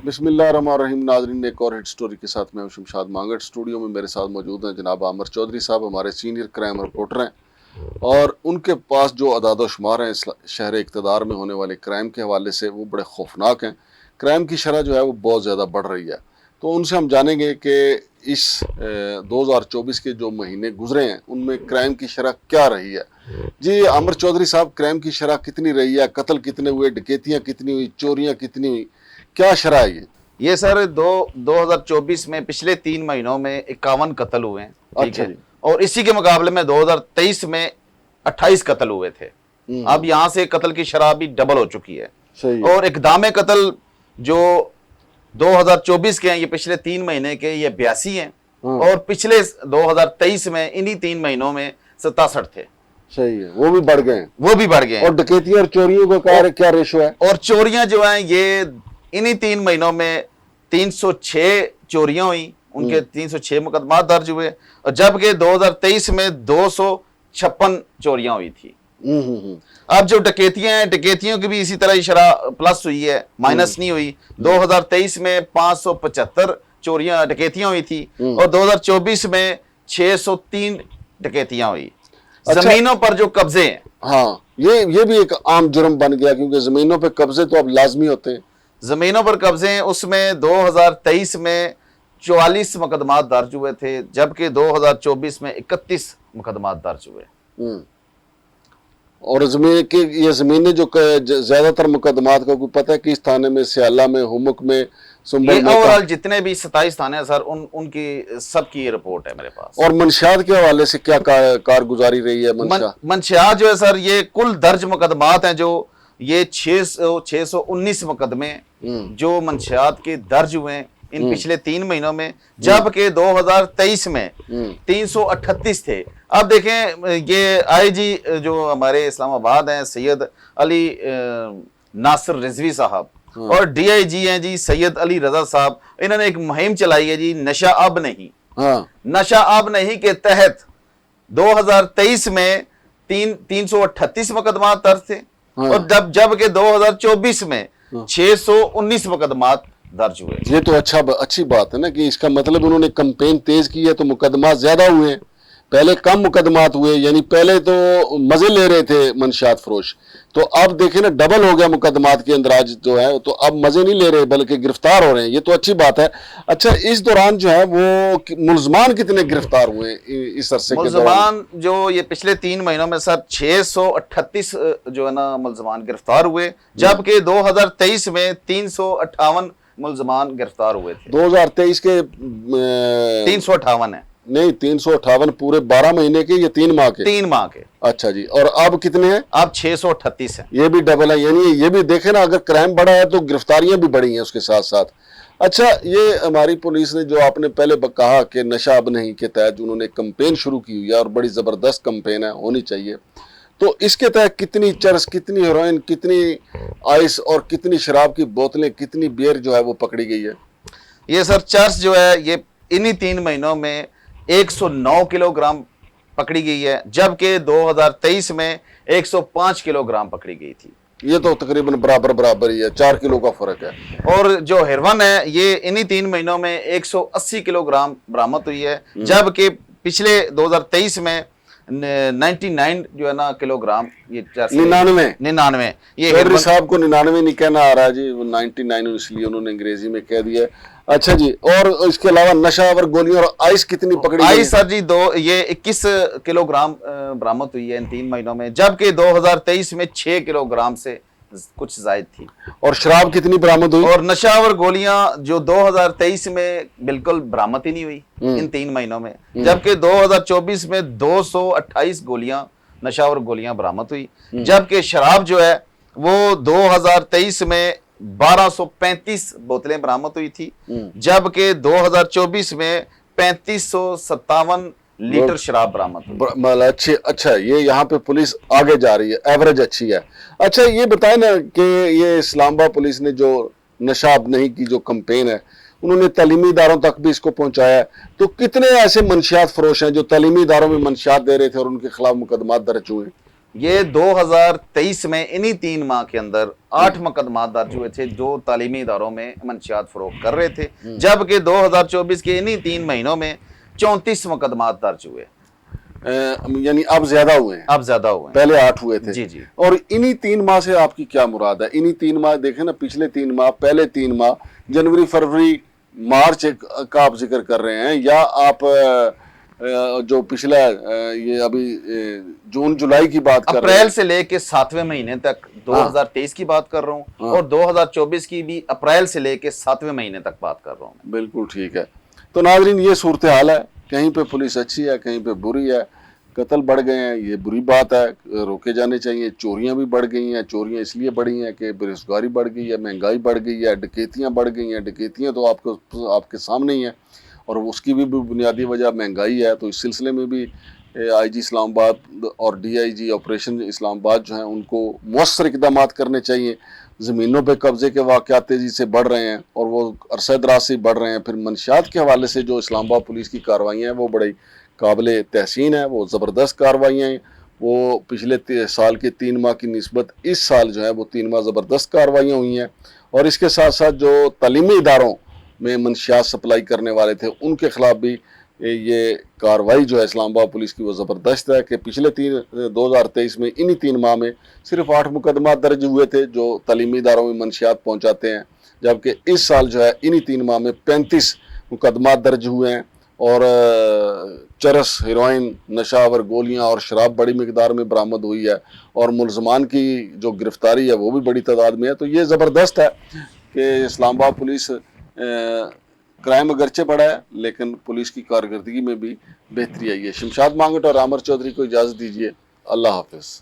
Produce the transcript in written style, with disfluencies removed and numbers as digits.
बिस्मिल्लाहिर्रहमानिर्रहीम। नाज़रीन, एक और हिट स्टोरी के साथ मैं हूं शमशाद मांगट। स्टूडियो में मेरे साथ मौजूद हैं जनाब आमिर चौधरी साहब, हमारे सीनियर क्राइम रिपोर्टर हैं, और उनके पास जो अदाद-ओ-शुमार हैं इस शहर इक़्तिदार में होने वाले क्राइम के हवाले से, वो बड़े खौफनाक हैं। क्राइम की शरह जो है वो बहुत ज़्यादा बढ़ रही है। तो उनसे हम जानेंगे कि इस 2024 के जो महीने गुजरे हैं उनमें क्राइम की शरह क्या रही है। जी आमिर चौधरी साहब, क्राइम की शरह कितनी रही है? कत्ल कितने हुए, डकैतियाँ कितनी हुई, चोरियाँ कितनी हुई, क्या शरह है ये सर 2024 में पिछले 3 महीनों में 51 कत्ल हुए हैं। ठीक है। और इसी के मुकाबले में 2023 में 28 कत्ल हुए थे। अब यहाँ से कत्ल की शरह भी डबल हो चुकी है। सही। और इक़दाम कत्ल जो 2024 के हैं, ये पिछले 3 महीने के, ये 82 हैं। और पिछले 2023 में इन्हीं 3 महीनों में 67 थे। सही है, वो भी बढ़ गए, वो भी बढ़ गए। और डकैतियां और चोरियों का क्या रेशो है? और चोरियां जो हैं ये इन्हीं 3 महीनों में 306 चोरियां हुई, उनके 306 मुकदमा दर्ज हुए, और जबकि 2023 में 256 चोरियां हुई थी। अब जो डकैतियां हैं, डकैतियों की भी इसी तरह शरह प्लस हुई है, माइनस नहीं हुई। 2023 में 575 चोरियां डकैतियां हुई थी, और 2024 में 603 डकैतियां हुई। अच्छा, जमीनों पर जो कब्जे हैं, हाँ, ये भी एक आम जुर्म बन गया, क्योंकि जमीनों पे कब्जे तो अब लाजमी होते हैं। जमीनों पर कब्जे हैं, उसमें 2023 में 44 मुकदमा दर्ज हुए थे, जबकि 2024 में 31 मुकदमा दर्ज हुए। और ये जमीनें जो ज्यादातर मुकदमात का कोई पता है किस थाने में? सियाला में, हुमुक में, ये ओवरऑल जितने भी 27 थाने हैं सर, उनकी सबकी रिपोर्ट है मेरे पास। और मंशियात के हवाले से क्या कारगुजारी रही है? मंशियात जो है सर, ये कुल दर्ज मुकदमात हैं जो ये 619 मुकदमे जो मंशियात के दर्ज हुए हैं इन पिछले 3 महीनों में, जबकि 2023 में 338 थे। अब देखें, ये आईजी जो हमारे इस्लामाबाद हैं सैयद अली नासिर रिजवी साहब, और डीआईजी हैं जी सैयद अली रजा साहब, इन्होंने एक मुहिम चलाई है जी, नशा अब नहीं। नशा अब नहीं के तहत 2023 में 338 मुकदमा दर्ज थे, और जबकि 2024 में 619 मुकदमा दर्ज हुए। ये तो अच्छी बात है ना, कि इसका मतलब उन्होंने कैंपेन तेज की है तो मुकदमा ज्यादा हुए हैं। पहले कम मुकदमात हुए, यानी पहले तो मजे ले रहे थे मंशियात फरोश, तो अब देखें ना, डबल हो गया मुकदमात के अंदराज जो है, तो अब मजे नहीं ले रहे बल्कि गिरफ्तार हो रहे हैं। ये तो अच्छी बात है। अच्छा, इस दौरान जो है वो मुलजमान कितने गिरफ्तार हुए इस अरसे के दौरान? मुलजमान जो ये पिछले 3 महीनों में सर 638 जो है ना मुलजमान गिरफ्तार हुए, जबकि 2023 में 358 मुलजमान गिरफ्तार हुए थे। 2023 के 358 है। नहीं, 358 पूरे 12 महीने के या 3 माह के? 3 माह के। अच्छा जी। और अब कितने हैं? अब 638 है। ये भी डबल है, यानी ये भी देखे ना, अगर क्राइम बढ़ा है तो गिरफ्तारियां भी बढ़ी हैं उसके साथ साथ। अच्छा, ये हमारी पुलिस ने जो आपने पहले कहा कि नशा अब नहीं के तहत उन्होंने कैंपेन शुरू की हुई है, और बड़ी जबरदस्त कैंपेन है, होनी चाहिए। तो इसके तहत कितनी चरस, कितनी हेरोइन, कितनी आइस और कितनी शराब की बोतलें, कितनी बियर जो है वो पकड़ी गई है? ये सर चरस जो है ये इन्हीं 3 महीनों में 109 किलोग्राम पकड़ी गई है, जबकि 2023 में 105 किलोग्राम पकड़ी गई थी। ये तो तकरीबन बराबर ही है, 4 किलो का फर्क है। और जो हेरोइन है ये इन्हीं 3 महीनों में 180 किलोग्राम बरामद हुई है, जबकि पिछले 2023 में 99 जो है ना किलोग्राम, ये 99 ये साहब को 99 नहीं कहना आ रहा जी, वो 99 इसलिए उन्होंने अंग्रेजी में कह दिया। अच्छा जी, और इसके अलावा नशा और गोलियां और आइस कितनी पकड़ी? आइस सर जी ये 21 किलोग्राम बरामद हुई है इन 3 महीनों में, जबकि 2023 में 6 किलोग्राम से कुछ जायद थी। और शराब कितनी बरामद हुई? और नशा और गोलियां जो 2023 में बिल्कुल बरामद ही नहीं हुई इन 3 महीनों में, जबकि 2024 में 228 गोलियां, नशा और गोलियां बरामद हुई, जबकि शराब जो है वो 2023 में 1235 बोतलें बरामद हुई थी, जबकि 2024 में 3557 लीटर शराब बरामद। अच्छा, ये यहाँ पे पुलिस आगे जा रही है, एवरेज अच्छी है। अच्छा, ये बताए ना कि ये इस्लामाबाद पुलिस ने जो नशा अब नहीं की जो कैंपेन है, उन्होंने तालीमी इदारों तक भी इसको पहुंचाया है, तो कितने ऐसे मंशियात फरोश हैं जो तालीमी इदारों में मंशियात दे रहे थे और उनके खिलाफ मुकदमा दर्ज हुए? ये 2023 में इन्हीं 3 माह के अंदर 8 मुकदमा दर्ज हुए थे जो तालीमी इदारों में मंशियात फरोख्त कर रहे थे, जबकि 2024 के इन्हीं 3 महीनों में 34 मुकदमा दर्ज हुए। यानी अब ज्यादा हुए हैं, अब ज्यादा हुए हैं। पहले 8 हुए थे। जी जी। और इन्हीं 3 माह से आपकी क्या मुराद है? इन्हीं 3 माह देखें ना, पिछले 3 माह, पहले 3 माह, जनवरी फरवरी मार्च का आप जिक्र कर रहे हैं, या आप जो पिछला ये अभी जून जुलाई की बात कर रहे हैं? अप्रैल से लेके 7वें महीने तक 2023 की बात कर रहा हूँ, और 2024 की भी अप्रैल से लेके 7वें महीने तक बात कर रहा हूँ। बिल्कुल ठीक है। तो नाजरीन, ये सूरत हाल है, कहीं पे पुलिस अच्छी है, कहीं पे बुरी है। कत्ल बढ़ गए हैं, ये बुरी बात है, रोके जाने चाहिए। चोरियां भी बढ़ गई हैं। चोरियां इसलिए बढ़ी हैं कि बेरोजगारी बढ़ गई है, महंगाई बढ़ गई है, डकैतियां बढ़ गई हैं। डकैतियां तो आपके सामने ही हैं, और उसकी भी बुनियादी वजह महंगाई है। तो इस सिलसिले में भी IG इस्लामाबाद और DIG ऑपरेशन इस्लामाबाद जो हैं, उनको मौसर इकदाम करने चाहिए। ज़मीनों पे कब्जे के वाक़यात तेज़ी से बढ़ रहे हैं, और वो अरसा दराज से बढ़ रहे हैं। फिर मंशियात के हवाले से जो इस्लामाबाद पुलिस की कार्रवाइयाँ हैं, वो बड़ी काबिल तहसीन है, वो ज़बरदस्त कार्रवाइयाँ हैं। वो पिछले साल के 3 माह की निस्बत इस साल जो है वो 3 माह ज़बरदस्त कार्रवाइयाँ हुई हैं। और इसके साथ साथ जो तालीमी इदारों में मंशियात सप्लाई करने वाले थे, उनके ख़िलाफ़ भी ये कार्रवाई जो है इस्लामाबाद पुलिस की, वो ज़बरदस्त है। कि पिछले 2023 में इन्हीं 3 माह में सिर्फ 8 मुकदमा दर्ज हुए थे जो तालीमी इदारों में मंशियात पहुँचाते हैं, जबकि इस साल जो है इन्हीं 3 माह में 35 मुकदमा दर्ज हुए हैं। और चरस, हेरोइन, नशावर गोलियां और शराब बड़ी मिकदार में बरामद हुई है, और मुलजमान की जो गिरफ्तारी है वो भी बड़ी तादाद में है। तो ये ज़बरदस्त है कि इस्लामाबाद पुलिस क्राइम अगरचे बढ़ा है, लेकिन पुलिस की कारकर्दगी में भी बेहतरी आई है। शमशाद मांगट और आमर चौधरी को इजाज़त दीजिए। अल्लाह हाफिज़।